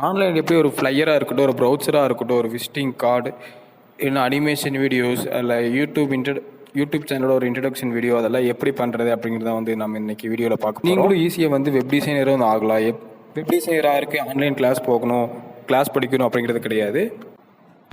Online எப்படி ஒரு ஃப்ளையராக இருக்கட்டும், ஒரு ப்ரௌச்சராக இருக்கட்டும், ஒரு விசிட்டிங் கார்டு, இல்லைன்னா அனிமேஷன் வீடியோஸ், அதில் யூடியூப் சேனலோட ஒரு இன்ட்ரடக்ஷன் வீடியோ அதெல்லாம் எப்படி பண்ணுறது அப்படிங்கிறத வந்து நம்ம இன்றைக்கி வீடியோவில் பார்க்க நீங்களும் ஈஸியாக வந்து வெப் டிசைனரும் வந்து ஆகலாம். வெப் டிசைனராக இருக்குது ஆன்லைன் கிளாஸ் போகணும், கிளாஸ் படிக்கணும் அப்படிங்கிறது கிடையாது.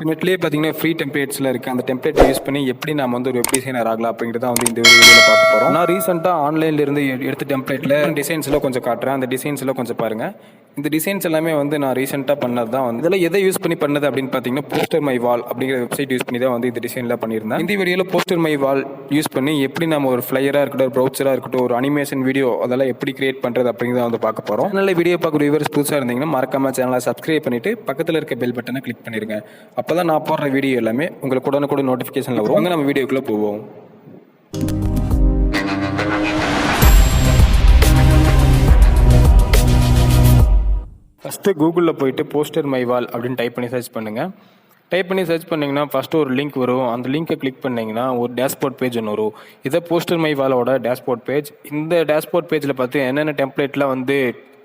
நெட்லேயே பார்த்தீங்கன்னா ஃப்ரீ டெம்ப்ளேட்ஸில் இருக்குது. அந்த டெம்ப்ளேட்டை யூஸ் பண்ணி எப்படி நம்ம வந்து ஒரு வெப் டிசைனர் ஆகலாம் அப்படிங்கிறத வந்து இந்த வீடியோவில் பார்க்க போகிறோம். நான் ரீசெண்டாக ஆன்லைன்லேருந்து எடுத்த டெம்ப்ளேட்டில் டிசைன்ஸில் கொஞ்சம் காட்டுறேன். அந்த டிசைன்ஸில் கொஞ்சம் பாருங்கள். இந்த டிசைன்ஸ் எல்லாமே வந்து நான் ரீசெண்டாக பண்ணது தான். வந்து இதெல்லாம் எதை யூஸ் பண்ணி பண்ணது அப்படின்னு பார்த்தீங்கன்னா போஸ்டர் மை வால் அப்படிங்கிற வெப்சைட் யூஸ் பண்ணி தான் வந்து இந்த டிசைனில் பண்ணியிருந்தேன். இந்த வீடியோவில் போஸ்டர் மை வால் யூஸ் பண்ணி எப்படி நம்ம ஒரு ஃப்ளையராக இருக்கட்டும், ஒரு ப்ரௌச்சராக இருக்கட்டும், ஒரு அனிமேஷன் வீடியோ அதெல்லாம் எப்படி கிரியேட் பண்ணுறது அப்படிங்கிறத வந்து பார்க்க போகிறோம். நல்ல வீடியோ பார்க்குற வியூவர்ஸ் புதுசாக இருந்தீங்கன்னா மறக்காம சேனலை சப்ஸ்கிரைப் பண்ணிவிட்டு பக்கத்தில் இருக்க பெல் பட்டனை கிளிக் பண்ணிடுங்க. அப்போ தான் நான் போடுற வீடியோ எல்லாமே உங்களுக்கு உடனுக்குடன் நோட்டிஃபிகேஷனில் வரும். நம்ம வீடியோக்குள்ளே போவோம். ஃபஸ்ட்டு கூகுளில் போயிட்டு போஸ்டர் மை வால் அப்படின்னு டைப் பண்ணி சர்ச் பண்ணுங்கள். டைப் பண்ணி சர்ச் பண்ணிங்கன்னா ஃபஸ்ட்டு ஒரு லிங்க் வரும். அந்த லிங்க்கை கிளிக் பண்ணிங்கன்னா ஒரு டேஷ்போர்ட் பேஜ் ஒன்று வரும். இதை போஸ்டர் மை வாலோட டேஷ்போர்ட் பேஜ். இந்த டேஷ்போர்ட் பேஜில் பார்த்து என்னென்ன டெம்ப்ளேட்லாம் வந்து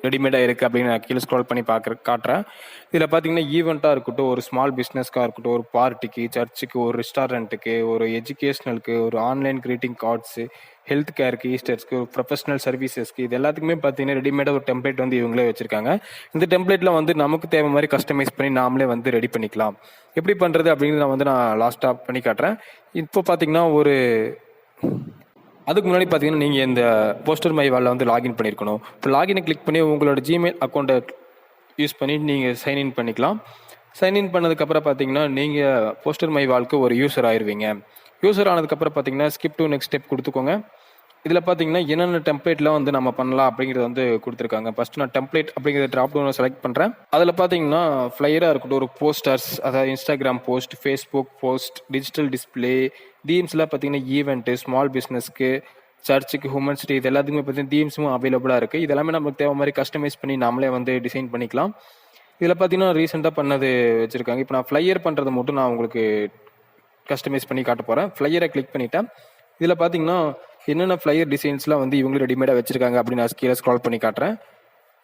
ரெடிமேடாக இருக்குது அப்படின்னு நான் கீழே ஸ்க்ரால் பண்ணி காட்டுறேன். இதில் பார்த்தீங்கன்னா ஈவெண்ட்டாக இருக்கட்டும், ஒரு ஸ்மால் பிஸ்னஸ்க்காக இருக்கட்டும், ஒரு பார்ட்டிக்கு, சர்ச்சுக்கு, ஒரு ரெஸ்டாரண்ட்டுக்கு, ஒரு எஜுகேஷ்னலுக்கு, ஒரு ஆன்லைன் கிரீட்டிங் கார்ட்ஸு, ஹெல்த் கேருக்கு, ஈஸ்டர்ஸ்க்கு, ஒரு ப்ரொஃபஷனல் சர்வீசஸ்க்கு, இது எல்லாத்துக்குமே பார்த்தீங்கன்னா ரெடிமேடாக ஒரு டெம்ப்ளேட் வந்து இவங்களே வச்சுருக்காங்க. இந்த டெம்ப்ளேட்டில் வந்து நமக்கு தேவை மாதிரி கஸ்டமைஸ் பண்ணி நாமளே வந்து ரெடி பண்ணிக்கலாம். எப்படி பண்ணுறது அப்படிங்கிறது நான் லாஸ்ட்டாக பண்ணி காட்டுறேன். இப்போ பார்த்தீங்கன்னா அதுக்கு முன்னாடி பார்த்தீங்கன்னா நீங்கள் இந்த போஸ்டர் மை வாலில் வந்து லாகின் பண்ணியிருக்கணும். இப்போ லாகினை கிளிக் பண்ணி உங்களோட ஜிமெயில் அக்கௌண்ட்டை யூஸ் பண்ணி நீங்கள் சைன்இன் பண்ணிக்கலாம். சைன்இன் பண்ணதுக்கப்புறம் பார்த்தீங்கன்னா நீங்கள் போஸ்டர் மை வால்க்கு ஒரு யூசர் ஆயிடுவீங்க. யூசர் ஆனதுக்கப்புறம் பார்த்தீங்கன்னா ஸ்கிப் டு நெக்ஸ்ட் ஸ்டெப் கொடுத்துக்கோங்க. இதில் பார்த்தீங்கன்னா என்னென்ன டெம்ப்ளேட்லாம் வந்து நம்ம பண்ணலாம் அப்படிங்கிறது வந்து கொடுத்துருக்காங்க. ஃபஸ்ட்டு நான் டெம்ப்ளேட் அப்படிங்கிற ட்ராப் டவுனை செலக்ட் பண்ணுறேன். அதில் பார்த்தீங்கன்னா ஃப்ளையராக இருக்கட்டும், ஒரு போஸ்டர்ஸ், அதாவது Instagram post, Facebook post, digital display, தீம்ஸ்லாம் பார்த்தீங்கன்னா ஈவெண்ட்டு, ஸ்மால் பிஸ்னஸ்க்கு, சர்ச்சுக்கு, ஹியூமன் சிட்டி, இது எல்லாத்துக்குமே பார்த்தீங்கன்னா தீம்ஸும் அவைலபிளாக இருக்குது. இதெல்லாமே நமக்கு தேவை மாதிரி கஸ்டமைஸ் பண்ணி நம்மளே வந்து டிசைன் பண்ணிக்கலாம். இதில் பார்த்தீங்கன்னா ரீசெண்டாக பண்ணது வச்சுருக்காங்க. இப்போ நான் ஃப்ளையர் பண்ணுறது மட்டும் நான் உங்களுக்கு கஸ்டமைஸ் பண்ணி காட்ட போகிறேன். ஃப்ளையரை கிளிக் பண்ணிவிட்டேன். இதில் பார்த்தீங்கன்னா என்னென்ன ஃப்ளையர் டிசைன்ஸ்லாம் வந்து இவங்களும் ரெடிமேடாக வச்சுருக்காங்க அப்படின்னு நான் கீழே ஸ்க்ரால் பண்ணி காட்டுறேன்.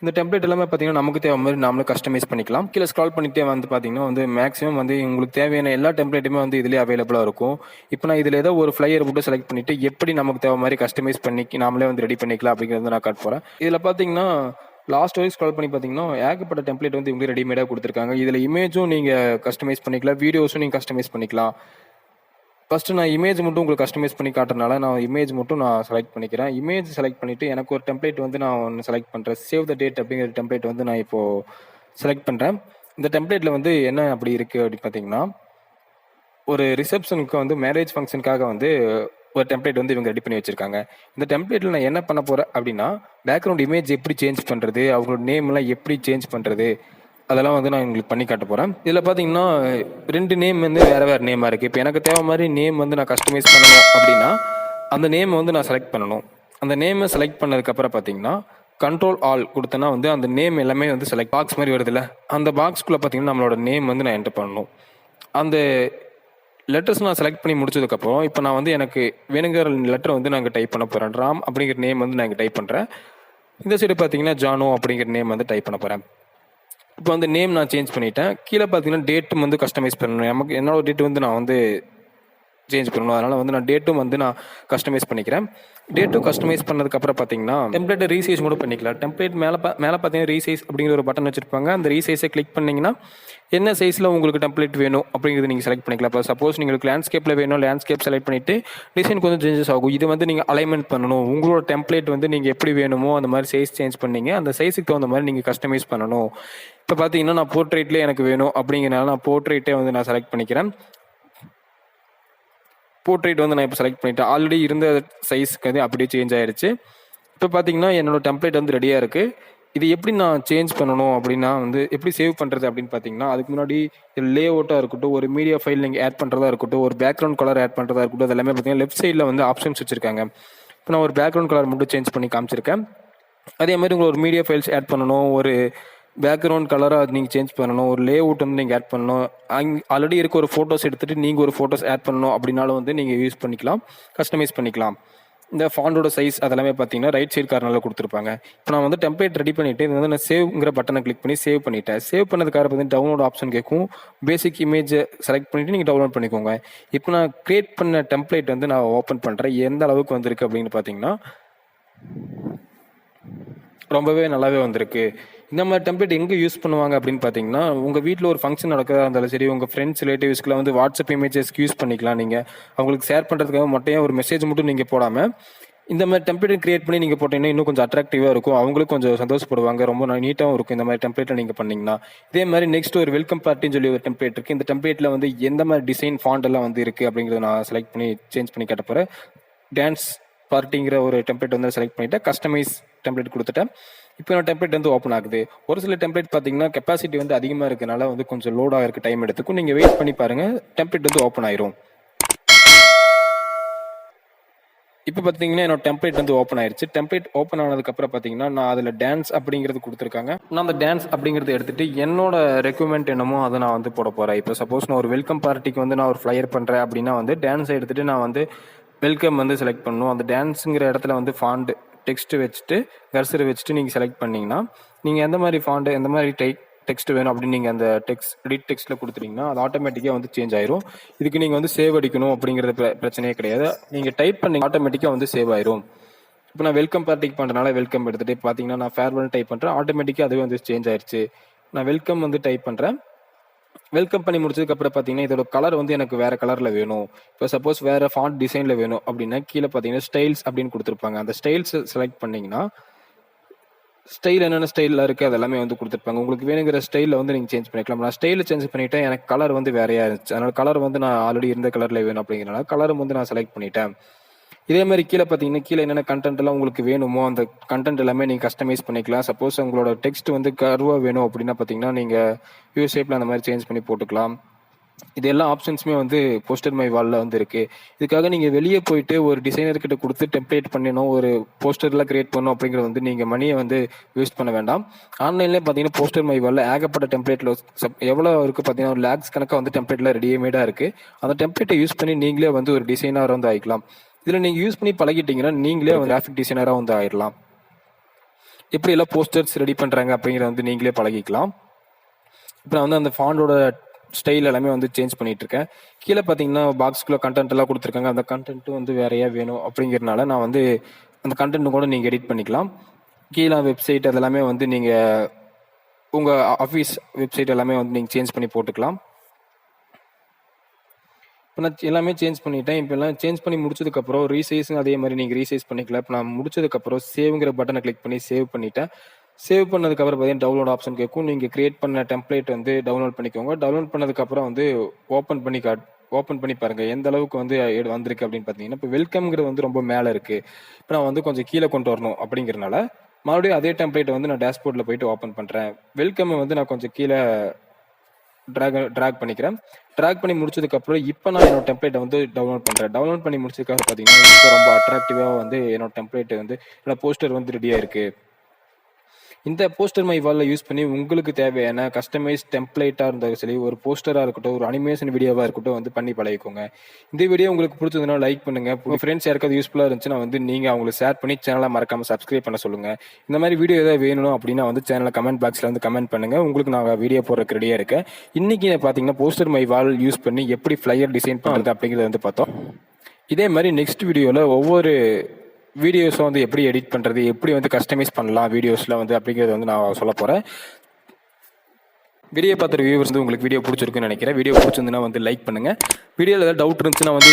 இந்த டெம்ப்ளேட் எல்லாமே பார்த்தீங்கன்னா நமக்கு தேவை மாதிரி நாமளும் கஸ்டமைஸ் பண்ணிக்கலாம். கீழே ஸ்க்ரால் பண்ணிட்டே வந்து பார்த்தீங்கன்னா வந்து மேக்ஸிமம் வந்து உங்களுக்கு தேவையான எல்லா டெம்ப்ளேட்டுமே வந்து இதிலே அவைலபிளாக இருக்கும். இப்போ நான் இதில் ஏதோ ஒரு ஃப்ளையர் மட்டும் செலக்ட் பண்ணிவிட்டு எப்படி நமக்கு தேவை மாதிரி கஸ்டமைஸ் பண்ணி நாமளே வந்து ரெடி பண்ணிக்கலாம் அப்படிங்கிறது நான் காட்ட போகிறேன். இதில் பார்த்தீங்கன்னா லாஸ்ட் வரைக்கும் ஸ்க்ரால் பண்ணி பார்த்தீங்கன்னா ஏகப்பட்ட டெம்ப்ளேட் வந்து இவங்க ரெடிமேடாக கொடுத்துருக்காங்க. இதில் இமேஜும் நீங்கள் கஸ்டமைஸ் பண்ணிக்கலாம், வீடியோஸும் நீங்கள் கஸ்டமைஸ் பண்ணிக்கலாம். ஃபஸ்ட்டு நான் இமேஜ் மட்டும் உங்களுக்கு கஸ்டமைஸ் பண்ணி காட்டுறதுனால நான் இமேஜ் மட்டும் நான் செலக்ட் பண்ணிக்கிறேன். இமேஜ் செலக்ட் பண்ணிவிட்டு எனக்கு ஒரு டெம்ப்ளேட் வந்து நான் ஒன்று செலக்ட் பண்ணுறேன். சேவ் த டேட் அப்படிங்கிற டெம்ப்ளேட் வந்து நான் இப்போது செலக்ட் பண்ணுறேன். இந்த டெம்ப்ளேட்டில் வந்து என்ன அப்படி இருக்குது அப்படின்னு பார்த்தீங்கன்னா, ஒரு ரிசப்ஷனுக்கு வந்து மேரேஜ் ஃபங்க்ஷனுக்காக வந்து ஒரு டெம்ப்ளேட் வந்து இவங்க ரெடி பண்ணி வச்சுருக்காங்க. இந்த டெம்ப்ளேட்டில் நான் என்ன பண்ண போகிறேன் அப்படின்னா, பேக்ரவுண்ட் இமேஜ் எப்படி சேஞ்ச் பண்ணுறது, அவங்களோட நேம்லாம் எப்படி சேஞ்ச் பண்ணுறது, அதெல்லாம் வந்து நான் உங்களுக்கு பண்ணி காட்ட போகிறேன். இதில் பார்த்தீங்கன்னா 2 நேம் வந்து வேறு நேமாக இருக்குது. இப்போ எனக்கு தேவை மாதிரி நேம் வந்து நான் கஸ்டமைஸ் பண்ணணும் அப்படின்னா அந்த நேமை வந்து நான் செலக்ட் பண்ணணும். அந்த நேமை செலக்ட் பண்ணதுக்கப்புறம் பார்த்தீங்கன்னா கண்ட்ரோல் ஆல் கொடுத்தேன்னா வந்து அந்த நேம் எல்லாமே வந்து செலக்ட் பாக்ஸ் மாதிரி வருதுல்ல, அந்த பாக்ஸ்குள்ளே பார்த்தீங்கன்னா நம்மளோட நேம் வந்து நான் என்டர் பண்ணணும். அந்த லெட்டர்ஸ் நான் செலக்ட் பண்ணி முடிச்சதுக்கப்புறம் இப்போ நான் வந்து எனக்கு வேணுங்கிற லெட்டர் வந்து நான் இங்கே டைப் பண்ண போகிறேன். ராம் அப்படிங்கிற நேம் வந்து நான் இங்கே டைப் பண்ணுறேன். இந்த சைடு பார்த்தீங்கன்னா ஜானோ அப்படிங்கிற நேம் வந்து டைப் பண்ண போகிறேன். இப்போ வந்து நேம் நான் சேஞ்ச் பண்ணிட்டேன். கீழே பார்த்தீங்கன்னா டேட்டும் வந்து கஸ்டமைஸ் பண்ணணும். என்னோட டேட் வந்து நான் வந்து சேஞ்ச் பண்ணணும். அதனால் வந்து நான் டேட்டும் வந்து நான் கஸ்டமைஸ் பண்ணிக்கிறேன். டேட்டும் கஸ்டமைஸ் பண்ணதுக்கப்புறம் பார்த்தீங்கன்னா டெம்ப்ளேட்டை ரீசைஸ் கூட பண்ணிக்கலாம். டெம்ப்ளேட் மேலே பார்த்தீங்கன்னா ரீசைஸ் அப்படிங்கிற ஒரு பட்டன் வச்சுருப்பாங்க. அந்த ரீசைஸை கிளிக் பண்ணிங்கன்னா என்ன சைஸில் உங்களுக்கு டெம்ப்ளேட் வேணும் அப்படிங்கிறது நீங்கள் செலக்ட் பண்ணிக்கலாம். இப்போ சப்போஸ் உங்களுக்கு லேண்ட்ஸ்கேப்பில் வேணும், லேண்ட்ஸ்கேப் செலக்ட் பண்ணிவிட்டு டிசைன் கொஞ்சம் சேஞ்சஸ் ஆகும். இது வந்து நீங்கள் அலைன்மெண்ட் பண்ணணும். உங்களோட டெம்ப்ளேட் வந்து நீங்கள் எப்படி வேணுமோ அந்த மாதிரி சைஸ் சேஞ்ச் பண்ணீங்க, அந்த சைஸுக்கு தகுந்த மாதிரி நீங்கள் கஸ்டமைஸ் பண்ணணும். இப்போ பார்த்தீங்கன்னா நான் போர்ட்ரேட்லேயே எனக்கு வேணும் அப்படிங்கிறனால நான் போர்ட்ரேட்டே வந்து நான் செலக்ட் பண்ணிக்கிறேன். போர்ட்ரேட் வந்து நான் இப்போ செலக்ட் பண்ணிட்டேன். ஆல்ரெடி இருந்த சைஸ்க்கு வந்து அப்படியே சேஞ்ச் ஆயிடுச்சு. இப்போ பார்த்தீங்கன்னா என்னோட டெம்ப்ளேட் வந்து ரெடியாக இருக்குது. இது எப்படி நான் சேஞ்ச் பண்ணணும் அப்படின்னா வந்து எப்படி சேவ் பண்ணுறது அப்படின்னு பார்த்தீங்கன்னா, அதுக்கு முன்னாடி லே அவுட்டாக இருக்கட்டும், ஒரு மீடியா ஃபைல் நீங்கள் ஆட் பண்ணுறதா இருக்கட்டும், ஒரு பேக்ரவுண்ட் கலர் ஆட் பண்ணுறதா இருக்கட்டும், அது எல்லாமே பார்த்தீங்கன்னா லெஃப்ட் சைடில் வந்து ஆப்ஷன்ஸ் வச்சுருக்காங்க. இப்போ நான் ஒரு பேக்ரவுண்ட் கலர் மட்டும் சேஞ்ச் பண்ணி காமிச்சிருக்கேன். அதே மாதிரி உங்களுக்கு ஒரு மீடியா ஃபைல்ஸ் ஆட் பண்ணணும், ஒரு பேக்ரவுண்ட் கலராக அது நீங்கள் சேஞ்ச் பண்ணணும், ஒரு லே அவுட் வந்து நீங்கள் ஆட் பண்ணணும், ஆல்ரெடி இருக்க ஒரு ஃபோட்டோஸ் எடுத்துகிட்டு நீங்கள் ஒரு ஃபோட்டோஸ் ஆட் பண்ணணும் அப்படின்னாலும் வந்து நீங்கள் யூஸ் பண்ணிக்கலாம், கஸ்டமைஸ் பண்ணிக்கலாம். இந்த ஃபாண்டோட சைஸ் அதெல்லாமே பார்த்தீங்கன்னா ரைட் சைடு கார்னரில் கொடுத்துருப்பாங்க. இப்போ நான் வந்து டெம்ப்ளேட் ரெடி பண்ணிவிட்டு இது வந்து நான் சேவ்ங்கிற பட்டனை கிளிக் பண்ணி சேவ் பண்ணிட்டேன். சேவ் பண்ணதுக்காக பார்த்தீங்கன்னா டவுன்லோட் ஆப்ஷன் கேட்கும். பேசிக் இமேஜை செலக்ட் பண்ணிவிட்டு நீங்கள் டவுன்லோட் பண்ணிக்கோங்க. இப்போ நான் கிரியேட் பண்ண டெம்ப்ளேட் வந்து நான் ஓப்பன் பண்ணுறேன். எந்த அளவுக்கு வந்திருக்கு அப்படின்னு பார்த்தீங்கன்னா ரொம்பவே நல்லாவே வந்திருக்கு. இந்த மாதிரி டெம்ப்ளேட் எங்கே யூஸ் பண்ணுவாங்க அப்படின்னு பார்த்தீங்கன்னா, உங்கள் வீட்டில் ஒரு ஃபங்க்ஷன் நடக்கிறதா இருந்தாலும் சரி, உங்கள் ஃப்ரெண்ட்ஸ் ரிலேட்டிவ்ஸ்க்குலாம் வந்து வாட்ஸ்அப் இமேஜஸ்க்கு யூஸ் பண்ணிக்கலாம். நீங்கள் அவங்களுக்கு ஷேர் பண்ணுறதுக்காக மட்டும் ஒரு மெசேஜ் மட்டும் நீங்கள் போடாமல் இந்த மாதிரி டெம்ப்ளேட் கிரியேட் பண்ணி நீங்கள் போட்டீங்கன்னா இன்னும் கொஞ்சம் அட்ராக்டிவாக இருக்கும். அவங்களும் கொஞ்சம் சந்தோஷப்படுவாங்க. ரொம்ப நீட்டாகவும் இருக்கும் இந்த மாதிரி டெம்ப்ளேட்டில் நீங்கள் பண்ணிங்கன்னா. இதே மாதிரி நெக்ஸ்ட் ஒரு வெல்கம் பார்ட்டின்னு சொல்லி ஒரு டெம்ப்ளேட் இருக்குது. இந்த டெம்ப்ளேட்டில் வந்து எந்த மாதிரி டிசைன் ஃபாண்ட் எல்லாம் வந்து இருக்குது அப்படிங்கிறத நான் செலக்ட் பண்ணி சேஞ்ச் பண்ணி காட்ட போகிறேன். டான்ஸ் பார்ட்டிங்கிற ஒரு டெம்ப்ளேட் வந்து செலக்ட் பண்ணிவிட்டேன். கஸ்டமைஸ் டெம்ப்ளேட் கொடுத்துட்டேன். இப்போ நான் டெம்ப்ளேட் வந்து ஓப்பன் ஆகுது. ஒரு சில டெம்ப்ளேட் பார்த்தீங்கன்னா கெப்பாசிட்டி வந்து அதிகமாக இருக்கனால வந்து கொஞ்சம் லோட் ஆகிறதுக்கு டைம் எடுத்துக்கும். நீங்கள் வெயிட் பண்ணி பாருங்கள், டெம்ப்ளேட் வந்து ஓப்பன் ஆயிரும். இப்போ பார்த்தீங்கன்னா என்னோட டெம்ப்ளேட் வந்து ஓப்பன் ஆயிருச்சு. டெம்ப்ளேட் ஓப்பன் ஆனதுக்கப்புறம் பார்த்தீங்கன்னா நான் அதில் டான்ஸ் அப்படிங்கிறது கொடுத்துருக்காங்க. நான் அந்த டான்ஸ் அப்படிங்கிறத எடுத்துட்டு என்னோட ரெக்யூமெண்ட் என்னமோ அதை நான் வந்து போட போகிறேன். இப்போ சப்போஸ் நான் ஒரு வெல்கம் பார்ட்டிக்கு வந்து நான் ஒரு ஃப்ளையர் பண்ணுறேன் அப்படின்னா வந்து டான்ஸை எடுத்துட்டு நான் வந்து வெல்கம் வந்து செலக்ட் பண்ணணும். அந்த டான்ஸுங்கிற இடத்துல வந்து ஃபாண்ட் டெக்ஸ்ட் வச்சுட்டு கர்சரை வச்சுட்டு நீங்கள் செலக்ட் பண்ணிங்கன்னா நீங்கள் எந்த மாதிரி ஃபாண்ட் எந்த மாதிரி டெக்ஸ்ட் வேணும் அப்படின்னு நீங்கள் அந்த எடிட் டெக்ஸ்ட்டில் கொடுத்துட்டீங்கன்னா அது ஆட்டோமேட்டிக்காக வந்து சேஞ்ச் ஆயிரும். இதுக்கு நீங்கள் வந்து சேவ் அடிக்கணும் அப்படிங்கிறது பிரச்சனையே கிடையாது. நீங்கள் டைப் பண்ணி ஆட்டோமேட்டிக்காக வந்து சேவ் ஆயிரும். இப்போ நான் வெல்கம் பார்ட்டிக்கு பண்ணுறதுனால வெல்கம் எடுத்துகிட்டு பார்த்தீங்கன்னா நான் ஃபேர்வெல் டைப் பண்ணுறேன். ஆட்டோமேட்டிக்காக அதுவே வந்து சேஞ்ச் ஆயிடுச்சு. நான் வெல்கம் வந்து டைப் பண்ணுறேன். வெல்கம் பண்ணி முடிச்சதுக்கப்புறம் பார்த்தீங்கன்னா இதோட கலர் வந்து எனக்கு வேறு கலரில் வேணும். இப்போ சப்போஸ் வேறு ஃபாண்ட் டிசைனில் வேணும் அப்படின்னா கீழே பார்த்தீங்கன்னா ஸ்டைல்ஸ் அப்படின்னு கொடுத்துருப்பாங்க. அந்த ஸ்டைல்ஸ் செலக்ட் பண்ணிங்கன்னா ஸ்டைல் என்னென்ன ஸ்டைலில் இருக்குது அதெல்லாமே வந்து கொடுத்துருப்பாங்க. உங்களுக்கு வேணுங்கிற ஸ்டைலில் வந்து நீங்கள் சேஞ்ச் பண்ணிக்கலாம். நான் ஸ்டைலில் சேஞ்ச் பண்ணிவிட்டேன். எனக்கு கலர் வந்து வேறையாக இருந்துச்சு. அதனால் கலர் வந்து நான் ஆல்ரெடி இருந்த கலரில் வேணும் அப்படிங்கிறனால கலரும் வந்து நான் செலக்ட் பண்ணிட்டேன். இதே மாதிரி கீழே பார்த்தீங்கன்னா கீழே என்னென்ன கண்டென்ட் எல்லாம் உங்களுக்கு வேணுமோ அந்த கண்டென்ட் எல்லாமே நீங்கள் கஸ்டமைஸ் பண்ணிக்கலாம். சப்போஸ் உங்களோட டெக்ஸ்ட் வந்து கர்வாக வேணும் அப்படின்னா பார்த்தீங்கன்னா நீங்கள் யூ ஷேப்பில் அந்த மாதிரி சேஞ்ச் பண்ணி போட்டுக்கலாம். இது எல்லா ஆப்ஷன்ஸுமே வந்து போஸ்டர் மை வாலில் வந்து இருக்குது. இதுக்காக நீங்கள் வெளியே போயிட்டு ஒரு டிசைனர்கிட்ட கொடுத்து டெம்ப்ளேட் பண்ணணும், ஒரு போஸ்டர்லாம் கிரியேட் பண்ணணும் அப்படிங்கிறது வந்து நீங்கள் மணியை வந்து வேஸ்ட் பண்ண வேண்டாம். ஆன்லைன்லேயே பார்த்தீங்கன்னா போஸ்டர் மை வாலில் ஏகப்பட்ட டெம்ப்ளேட்டில் எவ்வளோ இருக்குது பார்த்தீங்கன்னா ஒரு லேக்ஸ் கணக்காக வந்து டெம்ப்ளேட்டில் ரெடிமேடாக இருக்குது. அந்த டெம்ப்ளேட்டை யூஸ் பண்ணி நீங்களே வந்து ஒரு டிசைனராக வந்து ஆகிக்கலாம். இதில் நீங்கள் யூஸ் பண்ணி பழகிட்டீங்கன்னா நீங்களே வந்து கிராஃபிக் டிசைனராக வந்து ஆயிடலாம். எப்படி எல்லாம் போஸ்டர்ஸ் ரெடி பண்ணுறாங்க அப்படிங்கிறத வந்து நீங்களே பழகிக்கலாம். இப்போ நான் வந்து அந்த ஃபாண்டோட ஸ்டைல் எல்லாமே வந்து சேஞ்ச் பண்ணிட்டு இருக்கேன். கீழே பார்த்தீங்கன்னா பாக்ஸ்குள்ளே கண்டென்ட் எல்லாம் கொடுத்துருக்காங்க. அந்த கண்டென்ட்டும் வந்து வேறையா வேணும் அப்படிங்கிறதுனால நான் வந்து அந்த கண்டென்ட் கூட நீங்கள் எடிட் பண்ணிக்கலாம். கீழே வெப்சைட் அதெல்லாமே வந்து நீங்கள் உங்கள் ஆஃபீஸ் வெப்சைட் எல்லாமே வந்து நீங்கள் சேஞ்ச் பண்ணி போட்டுக்கலாம். இப்போ நான் எல்லாமே சேஞ்ச் பண்ணிட்டேன். இப்போ எல்லாம் சேஞ்ச் பண்ணி முடிச்சதுக்கப்புறம் ரீசைஸும் அதே மாதிரி நீங்கள் ரீசைஸ் பண்ணிக்கலாம். இப்போ நான் முடிச்சதுக்கப்புறம் சேவ்ங்கிற பட்டனை கிளிக் பண்ணி சேவ் பண்ணிட்டேன். சேவ் பண்ணதுக்கப்புறம் பார்த்தீங்கன்னா டவுன்லோட் ஆப்ஷன் கேட்கும். நீங்கள் கிரியேட் பண்ண டெம்ப்ளேட் வந்து டவுன்லோட் பண்ணிக்கோங்க. டவுன்லோட் பண்ணதுக்கப்புறம் வந்து ஓப்பன் பண்ணி பாருங்கள் எந்த அளவுக்கு வந்து வந்திருக்கு அப்படின்னு பார்த்தீங்கன்னா இப்போ வெல்கம்ங்கிறது வந்து ரொம்ப மேலே இருக்குது. இப்போ நான் வந்து கொஞ்சம் கீழே கொண்டு வரணும் அப்படிங்கிறனால மறுபடியும் அதே டெம்ப்ளேட்டை வந்து நான் டேஷ்போர்டில் போயிட்டு ஓப்பன் பண்ணுறேன். வெல்கம் வந்து நான் கொஞ்சம் கீழே ட்ராக் பண்ணிக்கிறேன். ட்ராக் பண்ணி முடிச்சதுக்கப்புறம் இப்போ நான் என்னோட டெம்ப்ளேட்டை வந்து டவுன்லோட் பண்ணுறேன். டவுன்லோட் பண்ணி முடிச்சதுக்காக பார்த்தீங்கன்னா இப்போ ரொம்ப அட்ராக்டிவாக வந்து என்னோட டெம்ப்ளேட் வந்து என்னோட போஸ்டர் வந்து ரெடியாக இருக்குது. இந்த போஸ்டர் மை வாலில் யூஸ் பண்ணி உங்களுக்கு தேவையான கஸ்டமைஸ் டெம்ப்ளேட்டாக இருந்தாலும் சரி, ஒரு போஸ்டராக இருக்கட்டும், ஒரு அனிமேஷன் வீடியோவாக இருக்கட்டும் வந்து பண்ணி பழகிக்கோங்க. இந்த வீடியோ உங்களுக்கு பிடிச்சதுன்னா லைக் பண்ணுங்கள். உங்கள் ஃப்ரெண்ட்ஸ் யாருக்காவது யூஸ்ஃபுல்லாக இருந்துச்சுன்னா வந்து நீங்கள் அவங்களுக்கு ஷேர் பண்ணி சேனலை மறக்காமல் சப்ஸ்கிரைப் பண்ண சொல்லுங்கள். இந்த மாதிரி வீடியோ ஏதாவது வேணும் அப்படின்னா வந்து சேனலில் கமெண்ட் பாக்ஸில் வந்து கமெண்ட் பண்ணுங்கள். உங்களுக்கு நான் வீடியோ போடுறதுக்கு ரெடியாக இருக்கேன். இன்றைக்கி பார்த்தீங்கன்னா போஸ்டர் மை வால் யூஸ் பண்ணி எப்படி ஃப்ளையர் டிசைன் பண்ணுறது அப்படிங்கிறத வந்து பார்த்தோம். இதே மாதிரி நெக்ஸ்ட் வீடியோவில் ஒவ்வொரு வீடியோஸை வந்து எப்படி எடிட் பண்ணுறது, எப்படி வந்து கஸ்டமைஸ் பண்ணலாம் வீடியோஸில் வந்து அப்படிங்கிறத வந்து நான் சொல்ல போகிறேன். வீடியோ பார்த்துட்டு வியூவர்ஸ் வந்து உங்களுக்கு வீடியோ பிடிச்சிருக்குன்னு நினைக்கிறேன். வீடியோ பிடிச்சிருந்துன்னா வந்து லைக் பண்ணுங்கள். வீடியோவில் ஏதாவது டவுட் இருந்துச்சுன்னா வந்து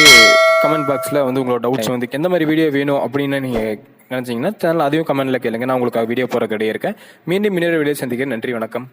கமெண்ட் பாக்ஸில் வந்து உங்களோட டவுட்ஸ் வந்து எந்த மாதிரி வீடியோ வேணும் அப்படின்னு நீங்கள் நினச்சிங்கன்னா சேனல் அதையும் கமெண்ட்டில் கேளுங்க. நான் உங்களுக்கு வீடியோ போகிற கிடையாது இருக்கேன். மீண்டும் இன்னொரு வீடியோ சந்திக்கிறேன். நன்றி, வணக்கம்.